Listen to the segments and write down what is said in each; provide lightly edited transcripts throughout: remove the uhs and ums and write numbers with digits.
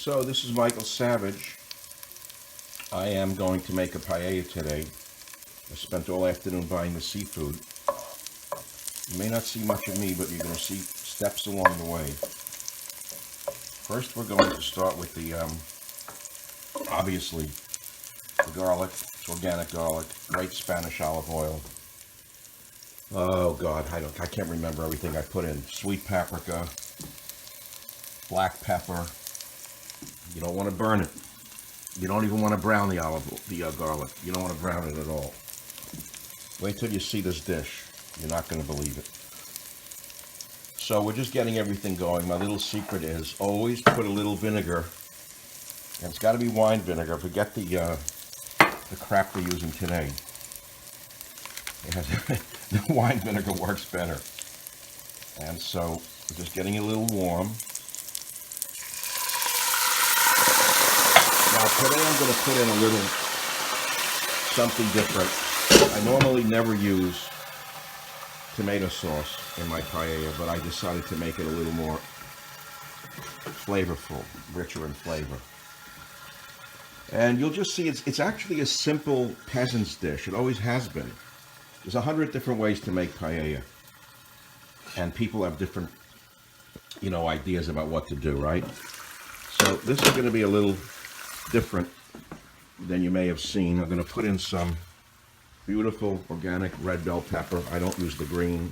So this is Michael Savage. I am going to make a paella today. I spent all afternoon buying the seafood. You may not see much of me, but you're going to see steps along the way. First, we're going to start with the, obviously, the garlic. It's organic garlic, great Spanish olive oil. Oh God, I can't remember everything I put in. Sweet paprika, black pepper. You don't want to burn it. You don't even want to brown the garlic. You don't want to brown it at all. Wait till you see this dish. You're not going to believe it. So we're just getting everything going. My little secret is always put a little vinegar, and it's got to be wine vinegar. Forget the crap we're using today. It has, the wine vinegar works better. And so we're just getting it a little warm. Now today I'm going to put in a little something different. I normally never use tomato sauce in my paella, but I decided to make it a little more flavorful, richer in flavor. And you'll just see it's actually a simple peasant's dish. It always has been. There's 100 different ways to make paella. And people have different, ideas about what to do, right? So this is going to be a little different than you may have seen. I'm going to put in some beautiful organic red bell pepper. I don't use the green.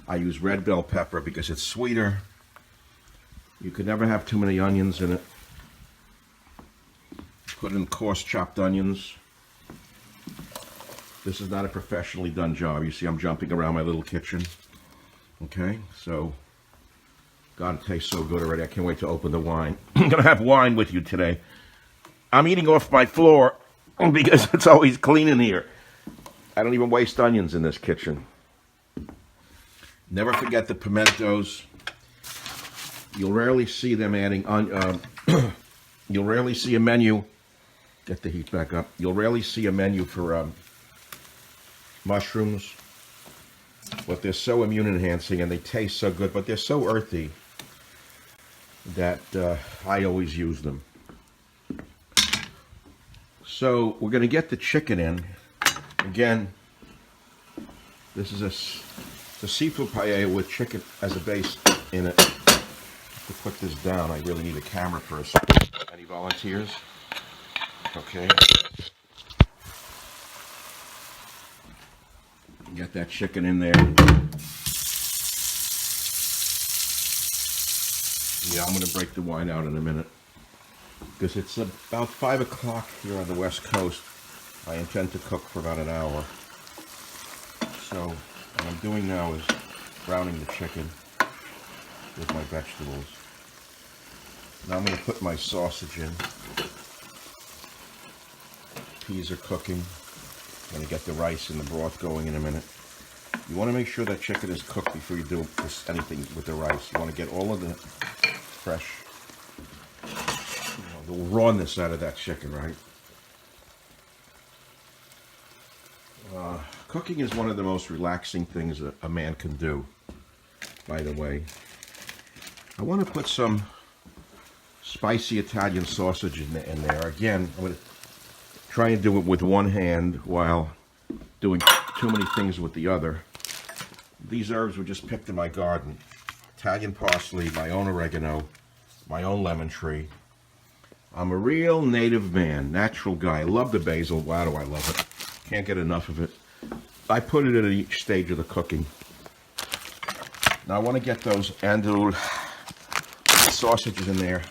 I use red bell pepper because it's sweeter. You could never have too many onions in it. Put in coarse chopped onions. This is not a professionally done job. You see I'm jumping around my little kitchen. Okay, so God, it tastes so good already. I can't wait to open the wine. I'm going to have wine with you today. I'm eating off my floor because it's always clean in here. I don't even waste onions in this kitchen. Never forget the pimentos. You'll rarely see them adding you'll rarely see a menu. Get the heat back up. You'll rarely see a menu for mushrooms, but they're so immune enhancing and they taste so good, but they're so earthy that I always use them. So we're going to get the chicken in. Again, this is a seafood paella with chicken as a base in it. To put this down, I really need a camera first. Any volunteers? Okay. Get that chicken in there. Yeah, I'm going to break the wine out in a minute. Because it's about 5 o'clock here on the West Coast. I intend to cook for about an hour. So what I'm doing now is browning the chicken with my vegetables. Now I'm going to put my sausage in. Peas are cooking. I'm going to get the rice and the broth going in a minute. You want to make sure that chicken is cooked before you do anything with the rice. You want to get all of the fresh, the rawness out of that chicken, right? Cooking is one of the most relaxing things a man can do, by the way. I want to put some spicy Italian sausage in there. Again, I'm going to try and do it with one hand while doing too many things with the other. These herbs were just picked in my garden. Italian parsley, my own oregano, my own lemon tree. I'm a real native man, natural guy. I love the basil. Wow, do I love it. Can't get enough of it. I put it at each stage of the cooking. Now I want to get those andouille sausages in there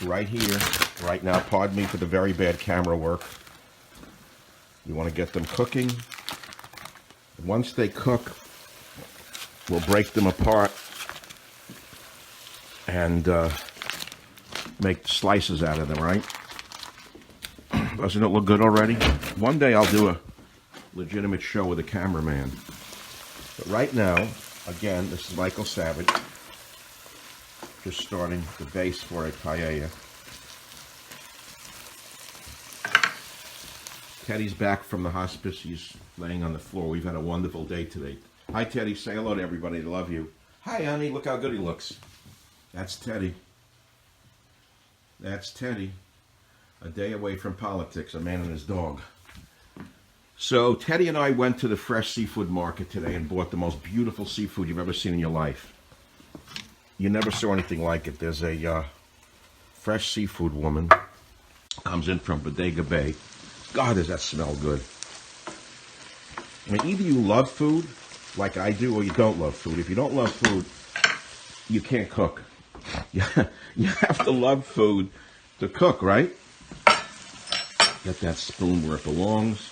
right here, right now. Pardon me for the very bad camera work. You want to get them cooking. Once they cook, we'll break them apart and make slices out of them, right? Doesn't it look good already? One day I'll do a legitimate show with a cameraman. But right now, again, this is Michael Savage. Just starting the base for a paella. Teddy's back from the hospice. He's laying on the floor. We've had a wonderful day today. Hi, Teddy. Say hello to everybody. They love you. Hi, honey. Look how good he looks. That's Teddy. That's Teddy, a day away from politics, a man and his dog. So Teddy and I went to the fresh seafood market today and bought the most beautiful seafood you've ever seen in your life. You never saw anything like it. There's a fresh seafood woman, comes in from Bodega Bay. God, does that smell good. I mean, either you love food, like I do, or you don't love food. If you don't love food, you can't cook. You have to love food to cook, right? Get that spoon where it belongs.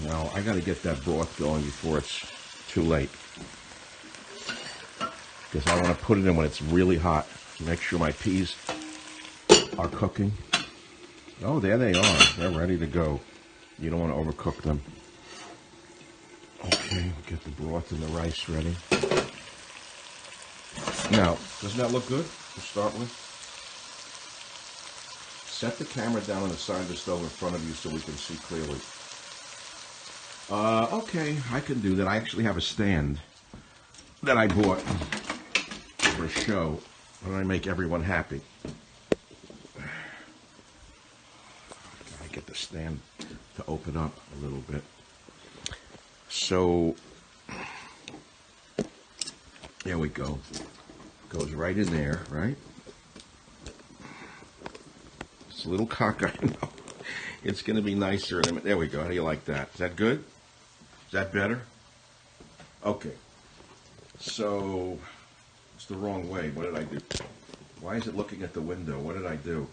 Now, I got to get that broth going before it's too late. Because I want to put it in when it's really hot. Make sure my peas are cooking. Oh, there they are. They're ready to go. You don't want to overcook them. Okay, get the broth and the rice ready. Now, doesn't that look good to start with? Set the camera down on the side of the stove in front of you so we can see clearly. Okay, I can do that. I actually have a stand that I bought for a show, and I make everyone happy. I get the stand to open up a little bit. So, there we go. Goes right in there, right? It's a little cockeyed. No, it's going to be nicer in a minute. There we go. How do you like that? Is that good? Is that better? Okay. So, it's the wrong way. What did I do? Why is it looking at the window? What did I do?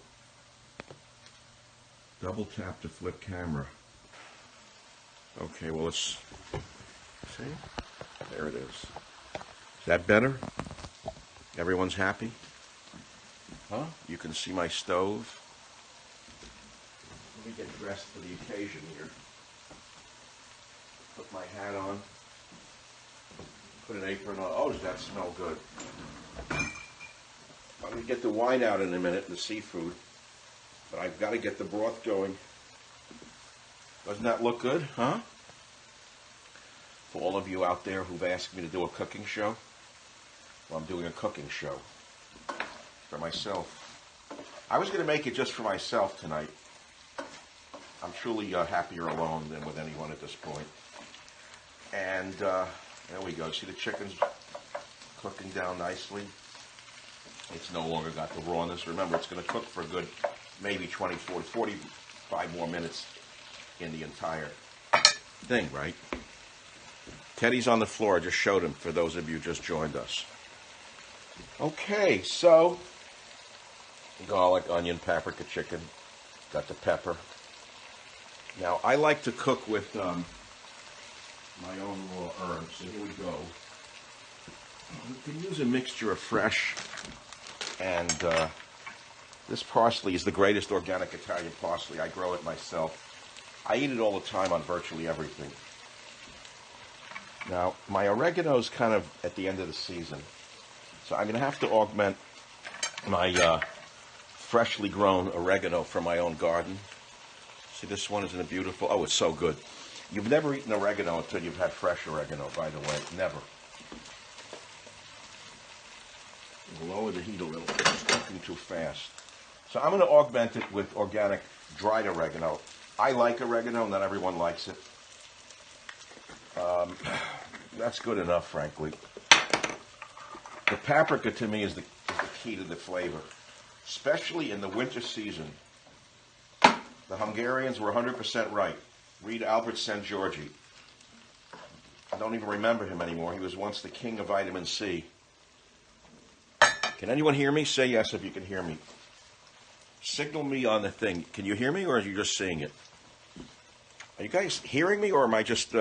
Double tap to flip camera. Okay, well, let's see. There it is. Is that better? Everyone's happy? Huh? You can see my stove. Let me get dressed for the occasion here. Put my hat on. Put an apron on. Oh, does that smell good? I'm going to get the wine out in a minute, the seafood. But I've got to get the broth going. Doesn't that look good, huh? For all of you out there who've asked me to do a cooking show, well, I'm doing a cooking show for myself. I was going to make it just for myself tonight. I'm truly happier alone than with anyone at this point. And there we go. See the chicken's cooking down nicely. It's no longer got the rawness. Remember, it's going to cook for a good maybe 24 to 45 more minutes in the entire thing, right? Teddy's on the floor. I just showed him for those of you who just joined us. Okay, so garlic, onion, paprika, chicken. Got the pepper. Now, I like to cook with my own raw herbs. So here we go. You can use a mixture of fresh and this parsley is the greatest organic Italian parsley. I grow it myself. I eat it all the time on virtually everything. Now, my oregano's kind of at the end of the season, so I'm going to have to augment my freshly grown oregano from my own garden. See, this one is in a beautiful, oh, it's so good. You've never eaten oregano until you've had fresh oregano, by the way, never. Lower the heat a little, it's cooking too fast. So I'm going to augment it with organic dried oregano. I like oregano, not everyone likes it. That's good enough, frankly. The paprika, to me, is the key to the flavor, especially in the winter season. The Hungarians were 100% right. Read Albert Szent-Györgyi. I don't even remember him anymore. He was once the king of vitamin C. Can anyone hear me? Say yes if you can hear me. Signal me on the thing. Can you hear me, or are you just seeing it? Are you guys hearing me, or am I just...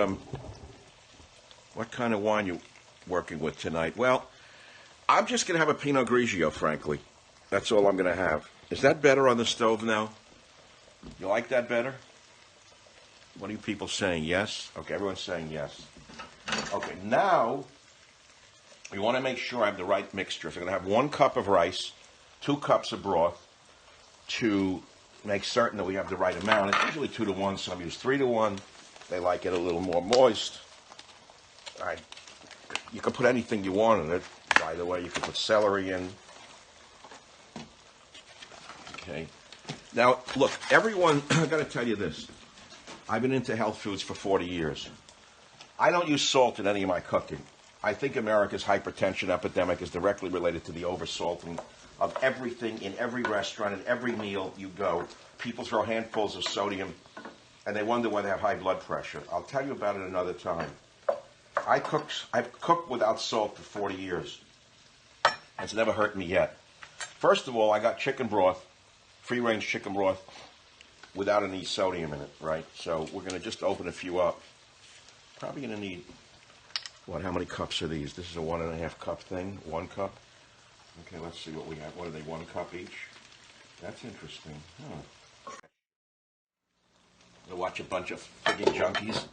what kind of wine you working with tonight? Well, I'm just going to have a Pinot Grigio, frankly. That's all I'm going to have. Is that better on the stove now? You like that better? What are you people saying? Yes? Okay, everyone's saying yes. Okay, now we want to make sure I have the right mixture. So I'm going to have 1 cup of rice, 2 cups of broth to make certain that we have the right amount. It's usually 2 to 1. Some use 3 to 1. They like it a little more moist. All right. You can put anything you want in it. By the way, you can put celery in. Okay. Now, look, everyone, I got to tell you this. I've been into health foods for 40 years. I don't use salt in any of my cooking. I think America's hypertension epidemic is directly related to the oversalting of everything in every restaurant and every meal you go. People throw handfuls of sodium, and they wonder why they have high blood pressure. I'll tell you about it another time. I've cooked without salt for 40 years. It's never hurt me yet. First of all, I got chicken broth, free-range chicken broth, without any sodium in it, right? So we're going to just open a few up. Probably going to need, what, how many cups are these? This is a 1.5 cup thing, 1 cup. Okay, let's see what we have. What are they, 1 cup each? That's interesting. I'll watch a bunch of frigging junkies.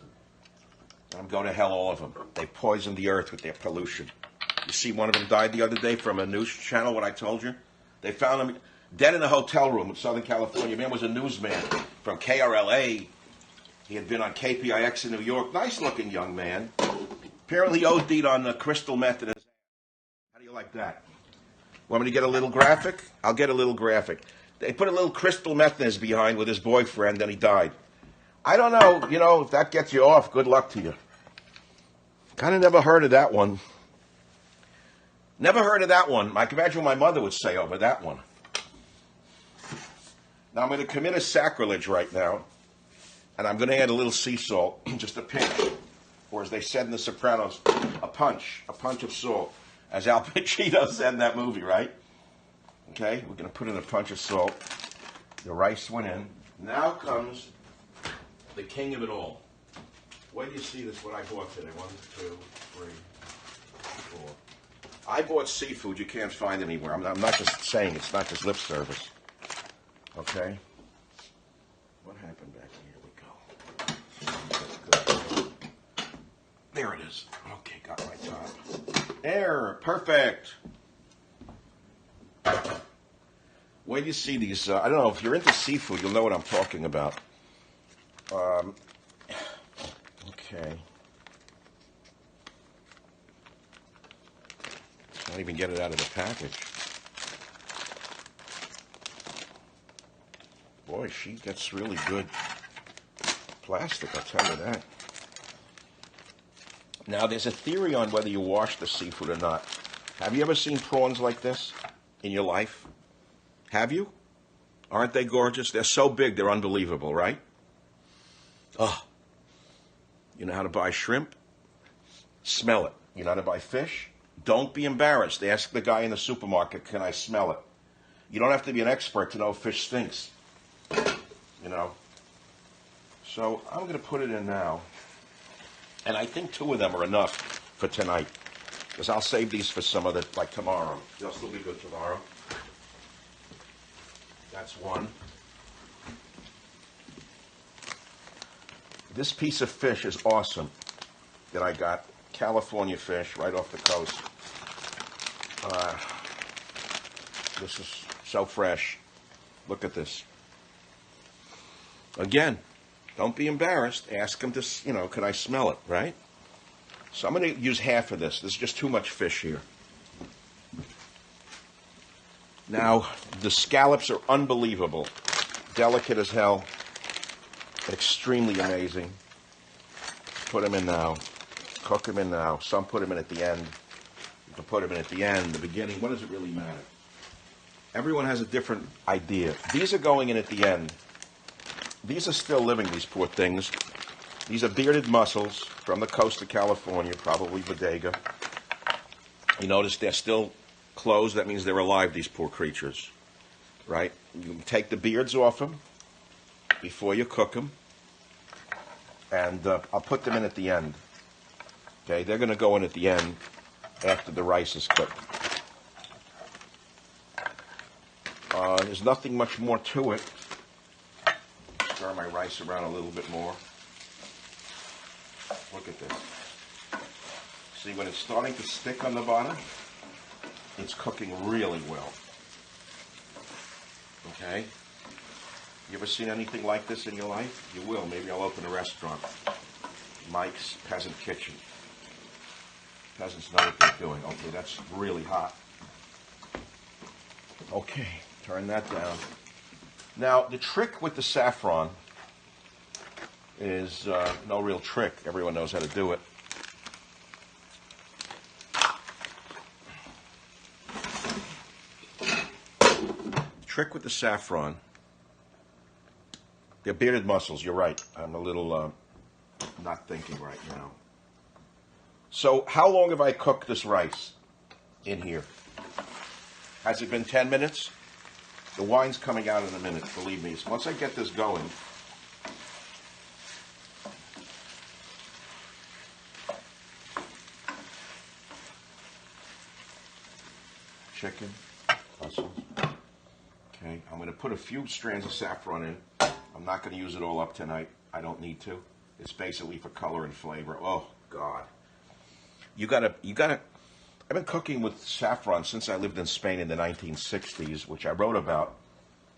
I'm going to hell, all of them. They poisoned the earth with their pollution. You see, one of them died the other day from a news channel, what I told you? They found him dead in a hotel room in Southern California. Man was a newsman from KRLA. He had been on KPIX in New York. Nice-looking young man. Apparently OD'd on crystal meth in his ass. How do you like that? Want me to get a little graphic? I'll get a little graphic. They put a little crystal meth in his behind with his boyfriend, and he died. I don't know, if that gets you off, good luck to you. Kind of never heard of that one. Never heard of that one. I can imagine what my mother would say over that one. Now, I'm going to commit a sacrilege right now, and I'm going to add a little sea salt, just a pinch, or as they said in The Sopranos, a punch of salt, as Al Pacino said in that movie, right? Okay, we're going to put in a punch of salt. The rice went in. Now comes the king of it all. Where do you see this, what I bought today? 1, 2, 3, 4. I bought seafood you can't find anywhere. I'm not just saying, it's not just lip service. Okay? What happened back here? We go. There it is. Okay, got my top. There, perfect. Where do you see these? I don't know, if you're into seafood, you'll know what I'm talking about. Okay. Can't even get it out of the package. Boy, she gets really good plastic, I'll tell you that. Now, there's a theory on whether you wash the seafood or not. Have you ever seen prawns like this in your life? Have you? Aren't they gorgeous? They're so big, they're unbelievable, right? Oh. You know how to buy shrimp? Smell it. You know how to buy fish? Don't be embarrassed. Ask the guy in the supermarket, can I smell it? You don't have to be an expert to know fish stinks. So I'm going to put it in now. And I think 2 of them are enough for tonight. Because I'll save these for some of the, like tomorrow. They'll still be good tomorrow. That's 1. This piece of fish is awesome that I got. California fish right off the coast. This is so fresh. Look at this. Again, don't be embarrassed. Ask them to, can I smell it, right? So I'm going to use half of this. There's just too much fish here. Now, the scallops are unbelievable. Delicate as hell. Extremely amazing. Put them in now. Cook them in now. Some put them in at the end. You can put them in at the end, the beginning. What does it really matter? Everyone has a different idea. These are going in at the end. These are still living, these poor things. These are bearded mussels from the coast of California, probably bodega. You notice they're still closed. That means they're alive, these poor creatures. Right? You can take the beards off them before you cook them. And I'll put them in at the end. Okay, they're going to go in at the end after the rice is cooked. There's nothing much more to it. Stir my rice around a little bit more. Look at this. See, when it's starting to stick on the bottom, it's cooking really well. Okay? You ever seen anything like this in your life? You will. Maybe I'll open a restaurant. Mike's Peasant Kitchen. Peasants know what they're doing. Okay, that's really hot. Okay, turn that down. Now, the trick with the saffron is no real trick. Everyone knows how to do it. Trick with the saffron. They're bearded muscles. You're right. I'm a little not thinking right now. So how long have I cooked this rice in here? Has it been 10 minutes? The wine's coming out in a minute, believe me. So once I get this going, chicken, mussels. Okay, I'm going to put a few strands of saffron in. I'm not going to use it all up tonight. I don't need to. It's basically for color and flavor. Oh, God. You gotta, I've been cooking with saffron since I lived in Spain in the 1960s, which I wrote about,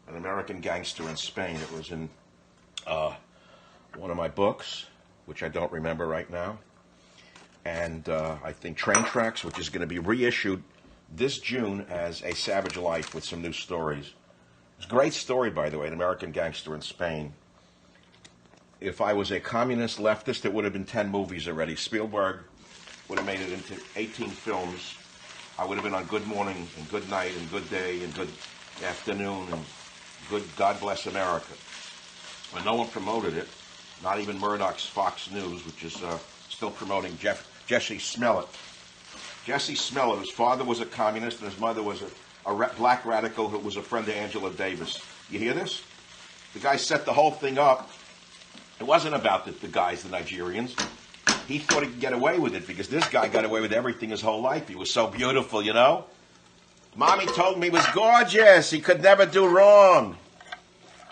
An American Gangster in Spain. It was in one of my books, which I don't remember right now. And I think Train Tracks, which is going to be reissued this June as A Savage Life with some new stories. It's a great story, by the way, An American Gangster in Spain. If I was a communist leftist, it would have been 10 movies already. Spielberg would have made it into 18 films. I would have been on Good Morning and Good Night and Good Day and Good Afternoon and Good God Bless America. When no one promoted it, not even Murdoch's Fox News, which is still promoting Jesse Smollett. Jesse Smollett, his father was a communist and his mother was a black radical who was a friend of Angela Davis. You hear this? The guy set the whole thing up. It wasn't about the guys, the Nigerians. He thought he could get away with it because this guy got away with everything his whole life. He was so beautiful, you know? Mommy told me he was gorgeous. He could never do wrong.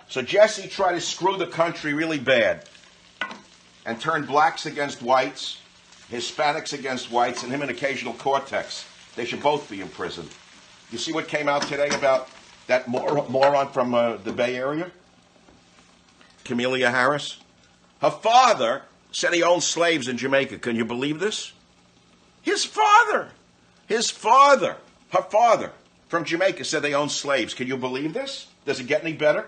So Jesse tried to screw the country really bad and turn blacks against whites, Hispanics against whites, and him an occasional Cortex. They should both be imprisoned. You see what came out today about that moron from the Bay Area? Camelia Harris? Her father said he owned slaves in Jamaica. Can you believe this? Her father from Jamaica said they owned slaves. Can you believe this? Does it get any better?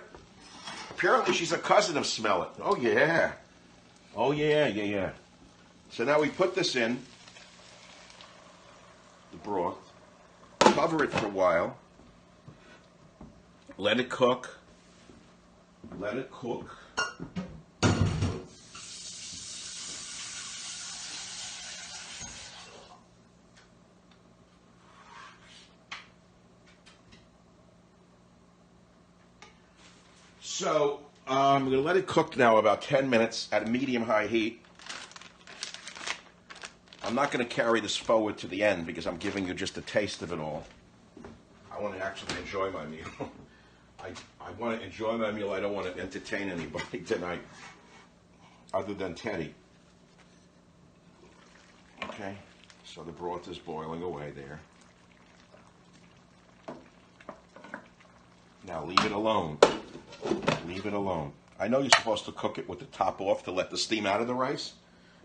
Apparently she's a cousin of Smollett. Oh, yeah. So now we put this in the broth, cover it for a while, let it cook. So I'm going to let it cook now about 10 minutes at medium-high heat. I'm not going to carry this forward to the end because I'm giving you just a taste of it all. I want to actually enjoy my meal. I want to enjoy my meal. I don't want to entertain anybody tonight other than Teddy. Okay, so the broth is boiling away there. Now leave it alone. Leave it alone. I know you're supposed to cook it with the top off to let the steam out of the rice,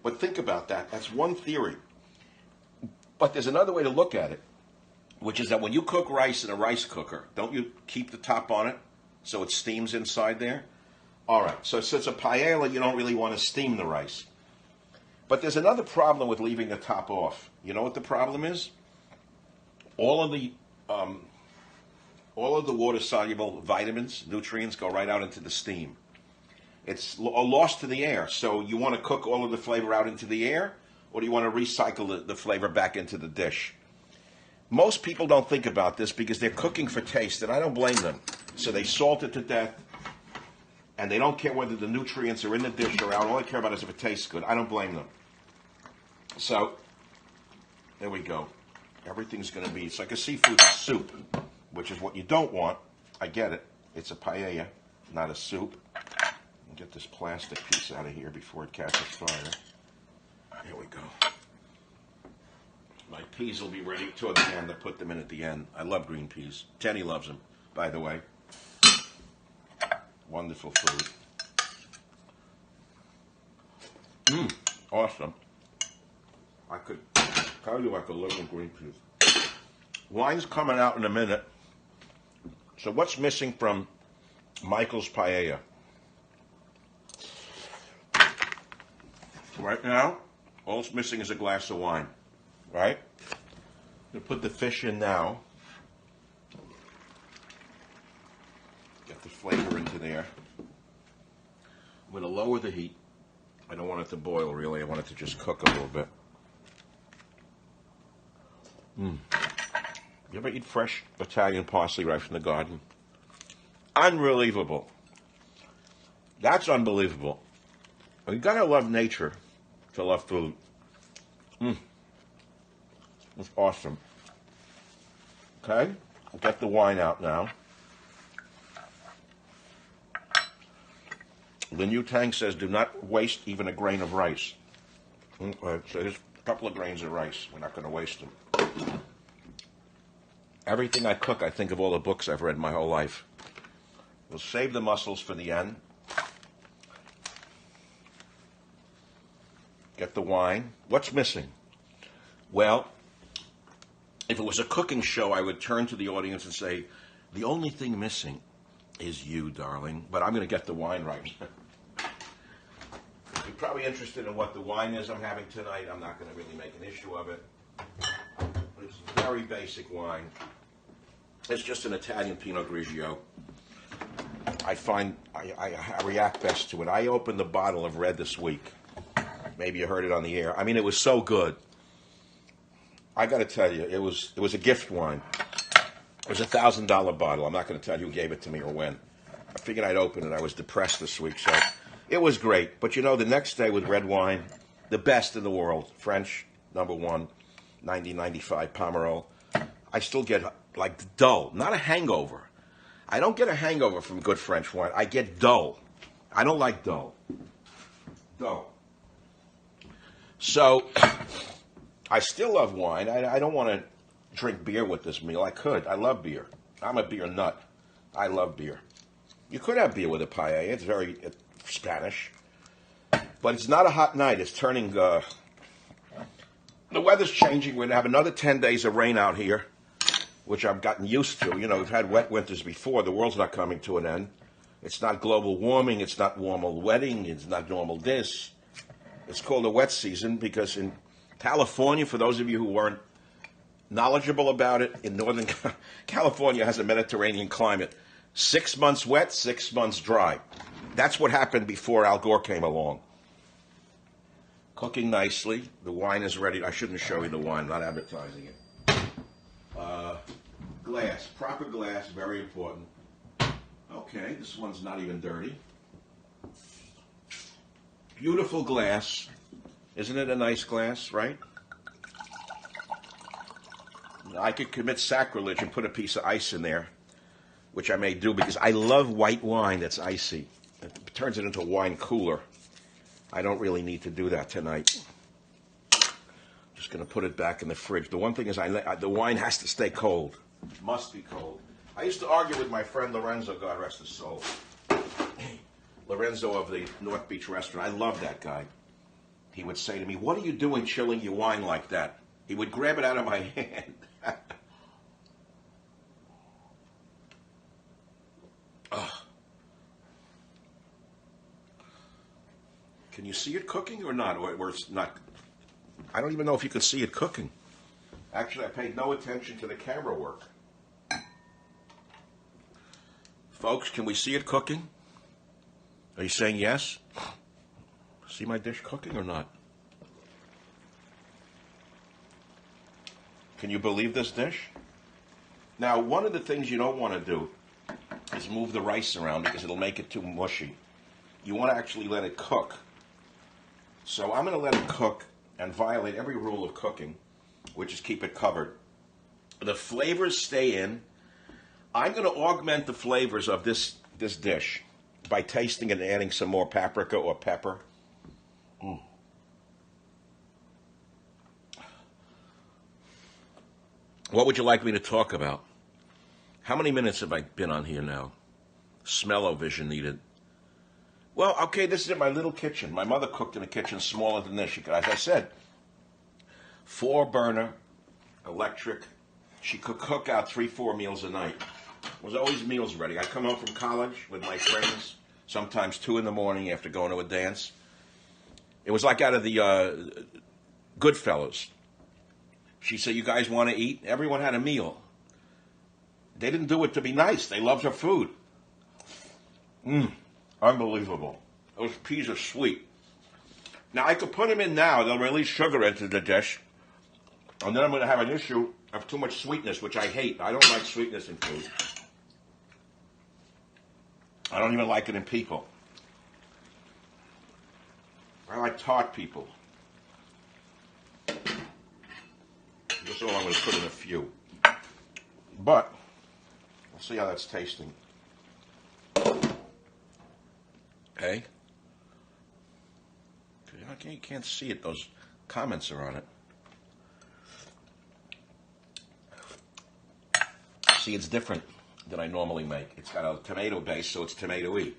but think about that. That's one theory. But there's another way to look at it, which is that when you cook rice in a rice cooker, don't you keep the top on it so it steams inside there? All right, so since a paella, you don't really want to steam the rice. But there's another problem with leaving the top off. You know what the problem is? All of the water-soluble vitamins, nutrients, go right out into the steam. It's lost to the air. So you want to cook all of the flavor out into the air, or do you want to recycle the flavor back into the dish? Most people don't think about this because they're cooking for taste, and I don't blame them. So they salt it to death, and they don't care whether the nutrients are in the dish or out. All they care about is if it tastes good. I don't blame them. So there we go. Everything's going to be, it's like a seafood soup, which is what you don't want. I get it. It's a paella, not a soup. Get this plastic piece out of here before it catches fire. Here we go. My peas will be ready toward the end. I put them in at the end. I love green peas. Tenny loves them, by the way. Wonderful food. Awesome. I could tell you I could live with green peas. Wine's coming out in a minute. So what's missing from Michael's Paella. Right now, all it's missing is a glass of wine. Right? I'm going to put the fish in now. Get the flavor into there. I'm going to lower the heat. I don't want it to boil, really. I want it to just cook a little bit. You ever eat fresh Italian parsley right from the garden? Unbelievable. That's unbelievable. You gotta love nature to love food. It's awesome. Okay, I'll get the wine out now. The new tank says do not waste even a grain of rice. So there's a couple of grains of rice. We're not going to waste them. Everything I cook, I think of all the books I've read my whole life. We'll save the mussels for the end. Get the wine. What's missing? Well, if it was a cooking show, I would turn to the audience and say, the only thing missing is you, darling. But I'm going to get the wine right. You're probably interested in what the wine is I'm having tonight. I'm not going to really make an issue of it. It's very basic wine. It's just an Italian Pinot Grigio. I find I react best to it. I opened the bottle of red this week. Maybe you heard it on the air. I mean, it was so good. I got to tell you, it was a gift wine. It was a $1,000 bottle. I'm not going to tell you who gave it to me or when. I figured I'd open it. I was depressed this week, so it was great. But you know, the next day with red wine, the best in the world, French, number one, 1995 Pomerol. I still get like dull, not a hangover. I don't get a hangover from good French wine. I get dull. I don't like dull. Dull. So I still love wine. I don't want to drink beer with this meal. I could. I love beer. I'm a beer nut. I love beer. You could have beer with a paella. It's very Spanish. But it's not a hot night. It's turning... the weather's changing. We're going to have another 10 days of rain out here, which I've gotten used to. You know, we've had wet winters before. The world's not coming to an end. It's not global warming. It's not normal wetting. It's not normal this. It's called a wet season because in California, for those of you who weren't knowledgeable about it, in Northern California has a Mediterranean climate. 6 months wet, 6 months dry. That's what happened before Al Gore came along. Cooking nicely. The wine is ready. I shouldn't show you the wine. I'm not advertising it. Glass. Proper glass. Very important. Okay, this one's not even dirty. Beautiful glass. Isn't it a nice glass, right? I could commit sacrilege and put a piece of ice in there, which I may do because I love white wine that's icy. It turns it into a wine cooler. I don't really need to do that tonight. Just going to put it back in the fridge. The one thing is the wine has to stay cold. It must be cold. I used to argue with my friend Lorenzo, God rest his soul. Lorenzo of the North Beach restaurant. I love that guy. He would say to me, "What are you doing chilling your wine like that?" He would grab it out of my hand. Can you see it cooking or not? Or it's not? I don't even know if you can see it cooking. Actually, I paid no attention to the camera work. Folks, can we see it cooking? Are you saying yes? See my dish cooking or not? Can you believe this dish? Now, one of the things you don't want to do is move the rice around because it'll make it too mushy. You want to actually let it cook. So I'm going to let it cook and violate every rule of cooking, which is keep it covered. The flavors stay in. I'm going to augment the flavors of this dish by tasting and adding some more paprika or pepper. What would you like me to talk about? How many minutes have I been on here now? Smell-o-vision needed. Well, okay, this is in my little kitchen. My mother cooked in a kitchen smaller than this. She could, as I said, 4-burner, electric. She could cook out 3-4 meals a night. was always meals ready. I come home from college with my friends, sometimes 2 in the morning after going to a dance. It was like out of the Goodfellas. She said, "You guys want to eat?" Everyone had a meal. They didn't do it to be nice. They loved her food. Unbelievable. Those peas are sweet. Now, I could put them in now. They'll release sugar into the dish. And then I'm going to have an issue of too much sweetness, which I hate. I don't like sweetness in food. I don't even like it in people. I like tart people. That's all I'm going to put in a few. But, we'll see how that's tasting. Okay. You can't see it. Those comments are on it. See, it's different than I normally make. It's got a tomato base, so it's tomato-y.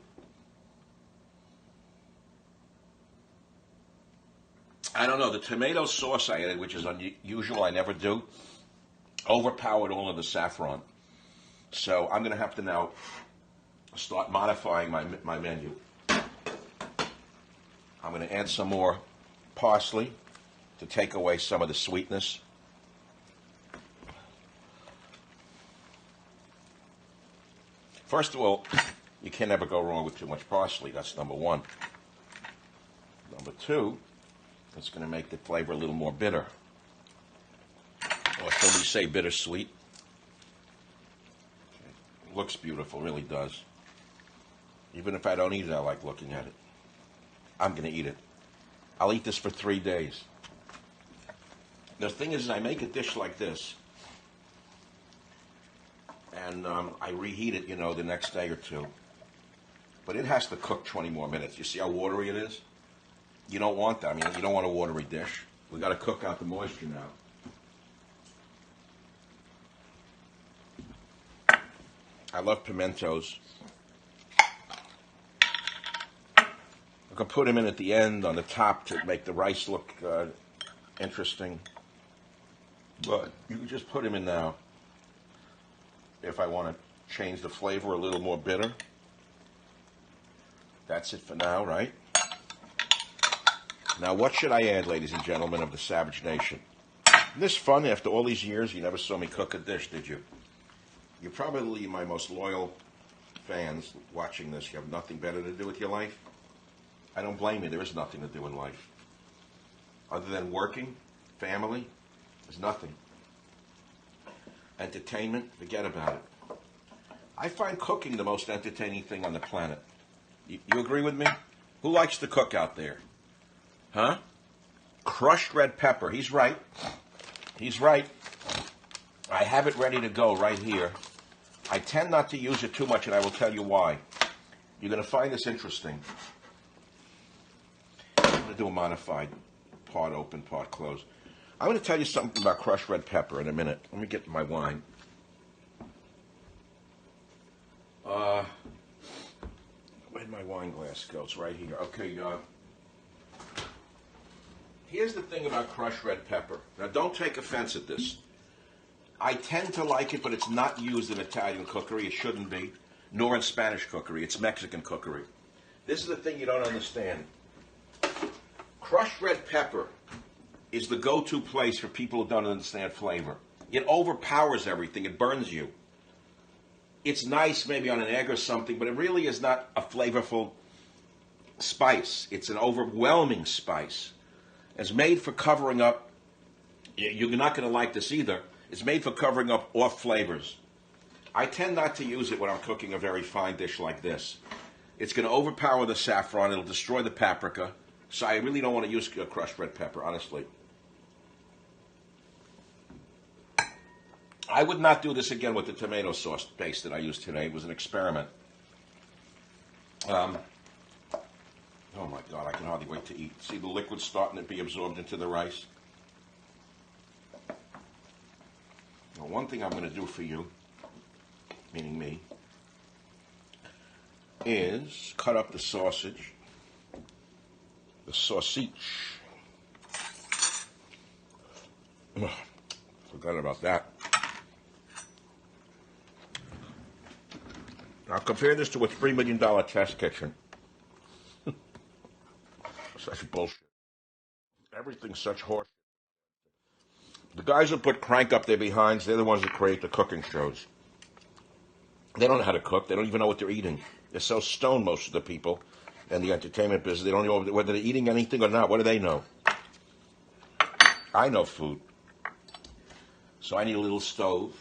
I don't know. The tomato sauce I added, which is unusual, I never do, overpowered all of the saffron. So I'm going to have to now start modifying my menu. I'm going to add some more parsley to take away some of the sweetness. First of all, you can never go wrong with too much parsley. That's number one. Number two, it's going to make the flavor a little more bitter. Or shall we say bittersweet? It looks beautiful, really does. Even if I don't eat it, I like looking at it. I'm going to eat it. I'll eat this for 3 days. The thing is, I make a dish like this, and I reheat it, the next day or two. But it has to cook 20 more minutes. You see how watery it is? You don't want that. I mean, you don't want a watery dish. We've got to cook out the moisture now. I love pimentos. I can put them in at the end on the top to make the rice look interesting. But you can just put them in now if I want to change the flavor a little more bitter. That's it for now, right? Now, what should I add, ladies and gentlemen of the Savage Nation? Isn't this fun? After all these years, you never saw me cook a dish, did you? You're probably my most loyal fans watching this. You have nothing better to do with your life. I don't blame you. There is nothing to do in life. Other than working, family, there's nothing. Entertainment, forget about it. I find cooking the most entertaining thing on the planet. You agree with me? Who likes to cook out there? Huh? Crushed red pepper. He's right. He's right. I have it ready to go right here. I tend not to use it too much, and I will tell you why. You're going to find this interesting. I'm going to do a modified part open, part closed. I'm going to tell you something about crushed red pepper in a minute. Let me get my wine. Where'd my wine glass go? It's right here. Okay, here's the thing about crushed red pepper. Now, don't take offense at this. I tend to like it, but it's not used in Italian cookery. It shouldn't be. Nor in Spanish cookery. It's Mexican cookery. This is the thing you don't understand. Crushed red pepper is the go-to place for people who don't understand flavor. It overpowers everything. It burns you. It's nice maybe on an egg or something, but it really is not a flavorful spice. It's an overwhelming spice. It's made for covering up. You're not going to like this either. It's made for covering up off flavors. I tend not to use it when I'm cooking a very fine dish like this. It's going to overpower the saffron. It'll destroy the paprika. So I really don't want to use crushed red pepper, honestly. I would not do this again with the tomato sauce base that I used today. It was an experiment. Oh my God, I can hardly wait to eat. See the liquid starting to be absorbed into the rice? Now, one thing I'm going to do for you, meaning me, is cut up the sausage. The sausage. Forgot about that. Now compare this to a $3 million test kitchen. Such bullshit. Everything's such horse. The guys who put Crank up their behinds, they're the ones that create the cooking shows. They don't know how to cook. They don't even know what they're eating. They're so stoned, most of the people in the entertainment business. They don't know whether they're eating anything or not. What do they know? I know food. So I need a little stove.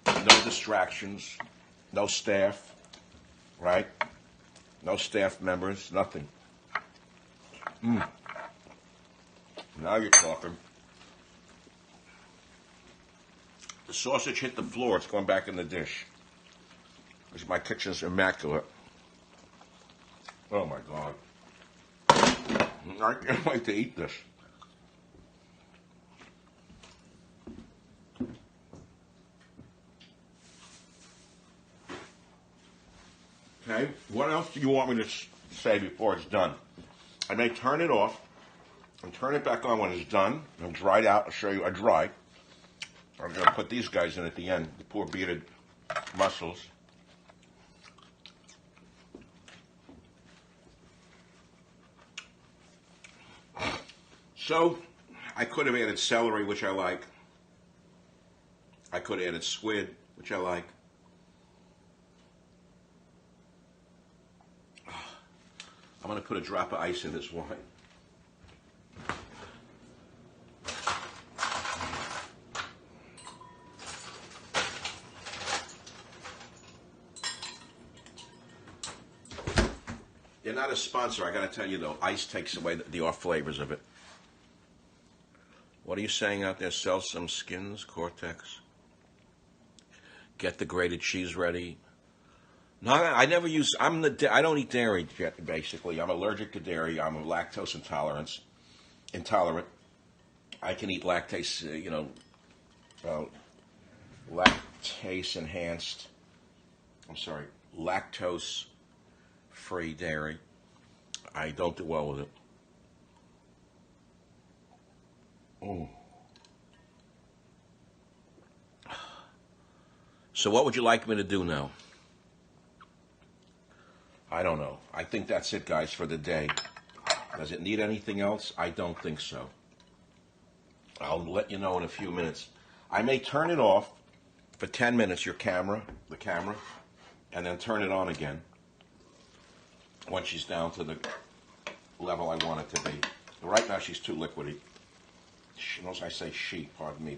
No distractions. No staff. Right? No staff members. Nothing. Now you're talking. The sausage hit the floor. It's going back in the dish. Because my kitchen's immaculate. Oh my God. I can't wait to eat this. Okay, what else do you want me to say before it's done? I may turn it off and turn it back on when it's done. And dried out. I'll show you a dry. I'm going to put these guys in at the end, the poor bearded mussels. So, I could have added celery, which I like. I could have added squid, which I like. I'm going to put a drop of ice in this wine. They're not a sponsor, I got to tell you though. Ice takes away the off flavors of it. What are you saying out there? Sell some skins, Cortex. Get the grated cheese ready. No, I never use. I don't eat dairy. Basically, I'm allergic to dairy. I'm a lactose intolerant. I can eat lactase. Lactase enhanced. I'm sorry, lactose-free dairy. I don't do well with it. Oh. So what would you like me to do now? I don't know. I think that's it, guys, for the day. Does it need anything else? I don't think so. I'll let you know in a few minutes. I may turn it off for 10 minutes, the camera, and then turn it on again once she's down to the level I want it to be. Right now, she's too liquidy. Notice I say she, pardon me,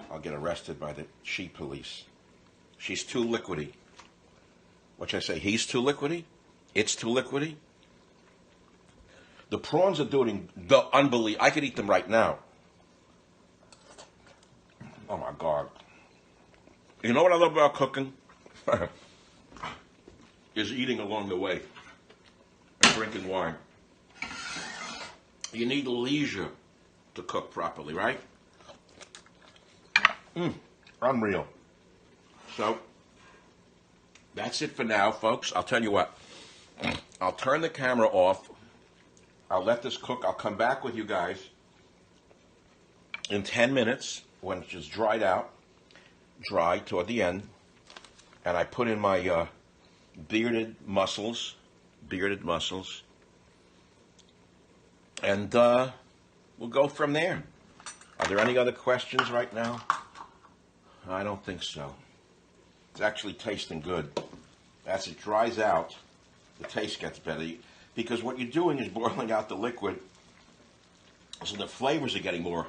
I'll get arrested by the she police. She's too liquidy. What should I say? He's too liquidy? It's too liquidy? The prawns are doing the unbelievable. I could eat them right now. Oh my God. You know what I love about cooking? Is eating along the way and drinking wine. You need leisure to cook properly, right? Unreal. So, that's it for now, folks. I'll tell you what. I'll turn the camera off. I'll let this cook. I'll come back with you guys in 10 minutes when it's just dry toward the end. And I put in my bearded mussels. And we'll go from there. Are there any other questions right now? I don't think so. It's actually tasting good. As it dries out, the taste gets better. Because what you're doing is boiling out the liquid, so the flavors are getting more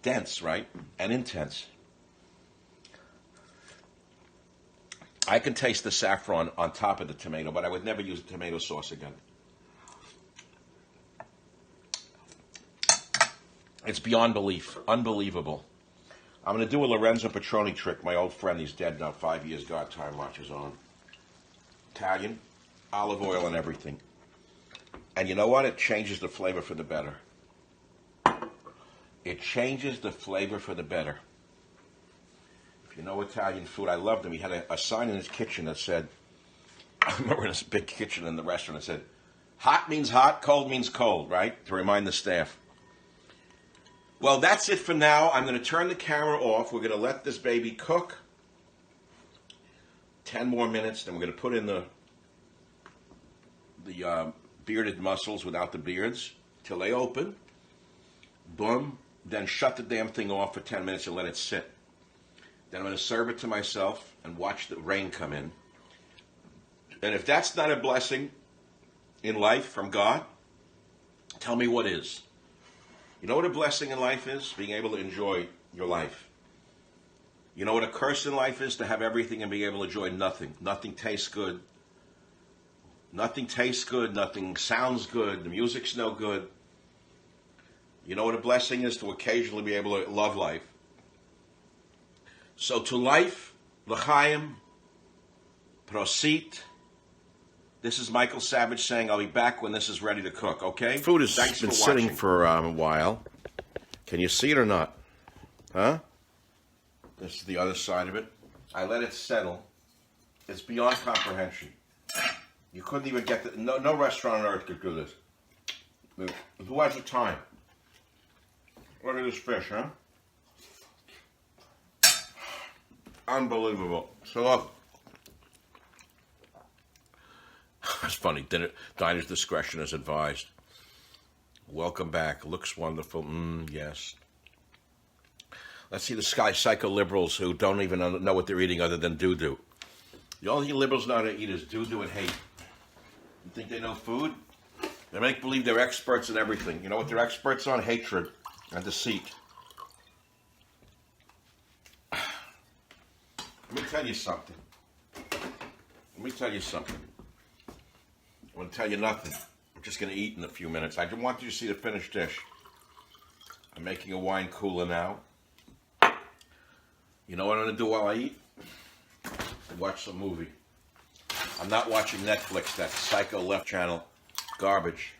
dense, right? And intense. I can taste the saffron on top of the tomato, but I would never use tomato sauce again. It's beyond belief. Unbelievable. I'm going to do a Lorenzo Petroni trick. My old friend, he's dead now, 5 years, God time watches on. Italian, olive oil and everything. And you know what? It changes the flavor for the better. It changes the flavor for the better. If you know Italian food, I loved him. He had a sign in his kitchen that said, I remember in this big kitchen in the restaurant, it said, hot means hot, cold means cold, right? To remind the staff. Well, that's it for now. I'm going to turn the camera off. We're going to let this baby cook. 10 more minutes, then we're going to put in the bearded mussels without the beards till they open. Boom. Then shut the damn thing off for 10 minutes and let it sit. Then I'm going to serve it to myself and watch the rain come in. And if that's not a blessing in life from God, tell me what is. You know what a blessing in life is? Being able to enjoy your life. You know what a curse in life is? To have everything and be able to enjoy nothing. Nothing tastes good. Nothing tastes good. Nothing sounds good. The music's no good. You know what a blessing is? To occasionally be able to love life. So to life, l'chaim, prosit. This is Michael Savage saying I'll be back when this is ready to cook, okay? Food has been sitting for a while. Can you see it or not? Huh? This is the other side of it. I let it settle. It's beyond comprehension. You couldn't even get the... No restaurant on earth could do this. Who has the time? Look at this fish, huh? Unbelievable. So look. It's funny. Diner's discretion is advised. Welcome back. Looks wonderful. Yes. Let's see the psycho liberals who don't even know what they're eating other than doo-doo. The only thing liberals know how to eat is doo-doo and hate. You think they know food? They make believe they're experts in everything. You know what they're experts on? Hatred and deceit. Let me tell you something. I'm going to tell you nothing. I'm just going to eat in a few minutes. I just want you to see the finished dish. I'm making a wine cooler now. You know what I'm going to do while I eat? Watch some movie. I'm not watching Netflix, that psycho left channel garbage.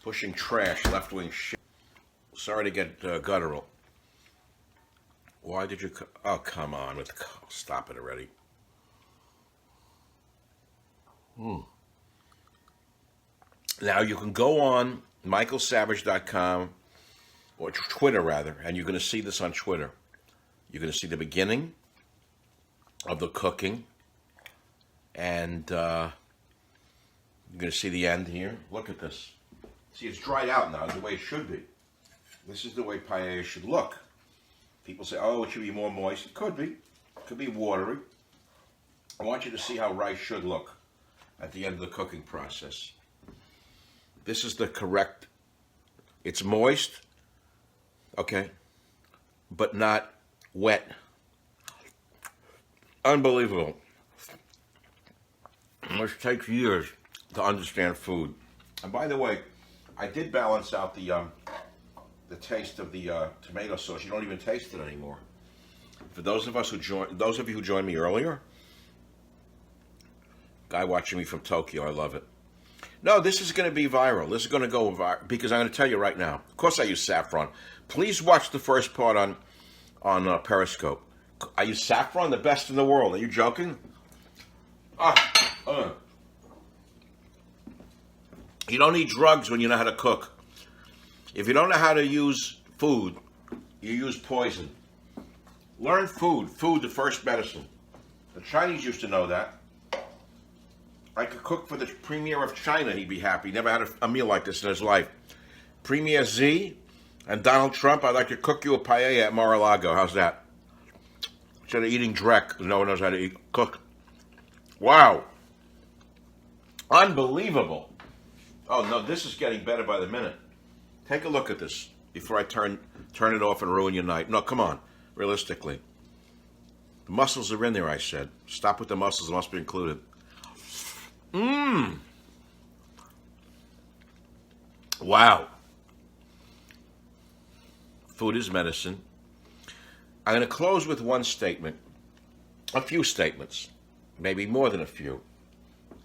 Pushing trash, left-wing shit. Sorry to get guttural. Why did you... Oh, come on. Stop it already. Now, you can go on michaelsavage.com, or Twitter, rather, and you're going to see this on Twitter. You're going to see the beginning of the cooking, and you're going to see the end here. Look at this. See, it's dried out now, the way it should be. This is the way paella should look. People say, oh, it should be more moist. It could be. It could be watery. I want you to see how rice should look at the end of the cooking process. This is the correct... It's moist, okay, but not wet. Unbelievable. It takes years to understand food. And by the way, I did balance out the taste of the tomato sauce. You don't even taste it anymore. For those of you who joined me earlier, guy watching me from Tokyo, I love it. No, this is going to be viral. This is going to go viral because I'm going to tell you right now. Of course, I use saffron. Please watch the first part on Periscope. I use saffron, the best in the world. Are you joking? You don't need drugs when you know how to cook. If you don't know how to use food, you use poison. Learn food. Food, the first medicine. The Chinese used to know that. I could cook for the Premier of China. He'd be happy. He never had a meal like this in his life. Premier Z and Donald Trump, I'd like to cook you a paella at Mar-a-Lago. How's that? Instead of eating dreck, no one knows how to cook. Wow. Unbelievable. Oh, no, this is getting better by the minute. Take a look at this before I turn it off and ruin your night. No, come on. Realistically. The mussels are in there, I said. Stop with the mussels. It must be included. Wow. Food is medicine. I'm going to close with one statement. A few statements. Maybe more than a few.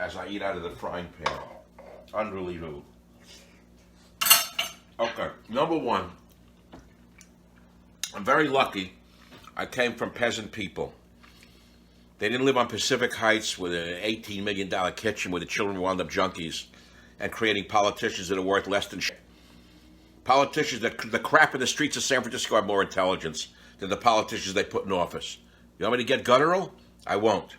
As I eat out of the frying pan. Unbelievable. Okay, number one. I'm very lucky. I came from peasant people. They didn't live on Pacific Heights with an $18 million kitchen where the children wound up junkies and creating politicians that are worth less than shit. Politicians, the crap in the streets of San Francisco have more intelligence than the politicians they put in office. You want me to get guttural? I won't.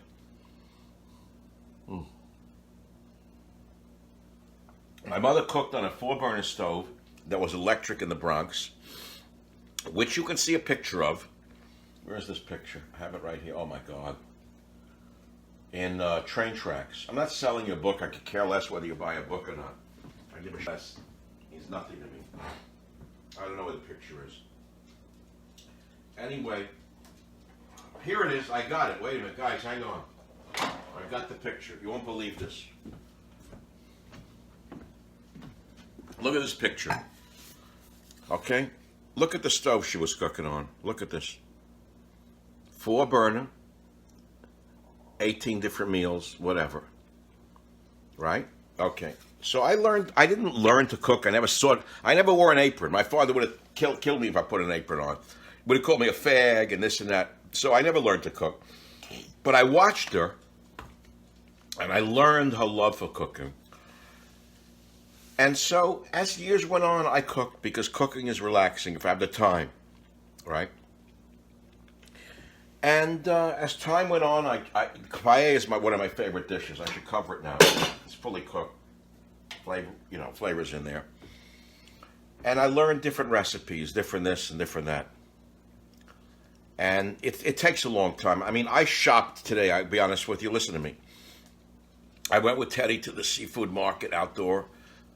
My mother cooked on a 4-burner stove that was electric in the Bronx, which you can see a picture of. Where's this picture? I have it right here. Oh my God. In Train Tracks. I'm not selling you a book. I could care less whether you buy a book or not. I give a less. Means nothing to me. I don't know where the picture is. Anyway, here it is. I got it. Wait a minute, guys. Hang on. I got the picture. You won't believe this. Look at this picture. Okay? Look at the stove she was cooking on. Look at this. 4-burner, 18 different meals, whatever. Right? Okay. So I didn't learn to cook. I never wore an apron. My father would have killed me if I put an apron on. Would have called me a fag and this and that. So I never learned to cook. But I watched her, and I learned her love for cooking. And so, as years went on, I cooked because cooking is relaxing if I have the time, right? And as time went on, paella is one of my favorite dishes. I should cover it now. It's fully cooked, flavors in there. And I learned different recipes, different this and different that. And it takes a long time. I mean, I shopped today. I'll be honest with you. Listen to me. I went with Teddy to the seafood market outdoor.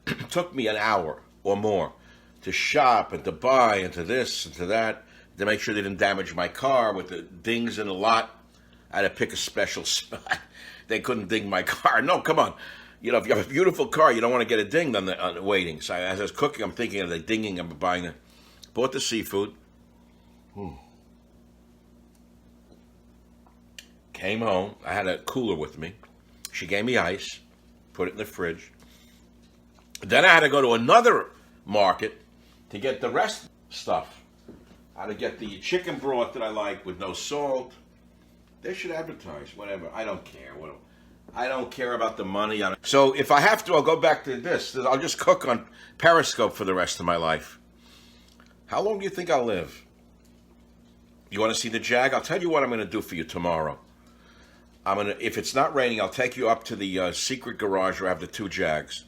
It took me an hour or more to shop and to buy and to this and to that, to make sure they didn't damage my car with the dings in the lot. I had to pick a special spot. They couldn't ding my car. No, come on. You know, if you have a beautiful car, you don't want to get it dinged on the waiting. So as I was cooking, I'm thinking of the dinging. I'm buying it. Bought the seafood. Came home. I had a cooler with me. She gave me ice. Put it in the fridge. Then I had to go to another market to get the rest stuff. I had to get the chicken broth that I like with no salt. They should advertise, whatever. I don't care. I don't care about the money. So if I have to, I'll go back to this. I'll just cook on Periscope for the rest of my life. How long do you think I'll live? You want to see the Jag? I'll tell you what I'm going to do for you tomorrow. If it's not raining, I'll take you up to the secret garage where I have the 2 Jags.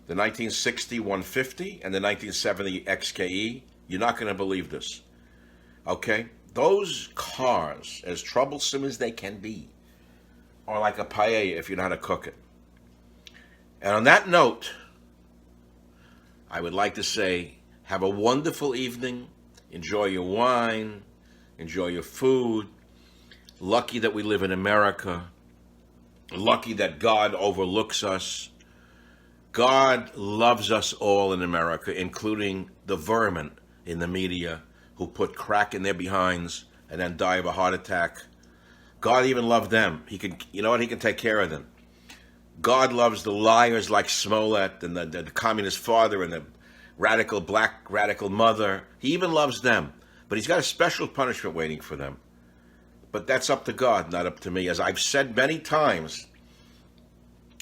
The 1960 150 and the 1970 XKE. You're not going to believe this. Okay? Those cars, as troublesome as they can be, are like a paella if you know how to cook it. And on that note, I would like to say, have a wonderful evening. Enjoy your wine. Enjoy your food. Lucky that we live in America. Lucky that God overlooks us. God loves us all in America, including the vermin in the media who put crack in their behinds and then die of a heart attack. God even loved them. He can take care of them. God loves the liars like Smollett and the communist father and the black radical mother. He even loves them. But he's got a special punishment waiting for them. But that's up to God, not up to me. As I've said many times,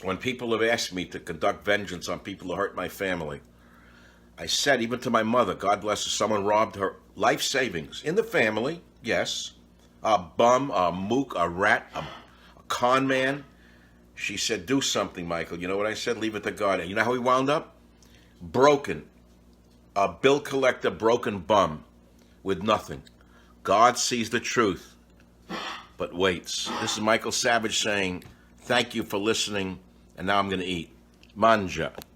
when people have asked me to conduct vengeance on people who hurt my family, I said, even to my mother, God bless her, someone robbed her life savings in the family, yes, a bum, a mook, a rat, a con man. She said, do something, Michael. You know what I said? Leave it to God. And you know how he wound up? Broken. A bill collector, broken bum with nothing. God sees the truth, but waits. This is Michael Savage saying, thank you for listening, and now I'm going to eat. Manja.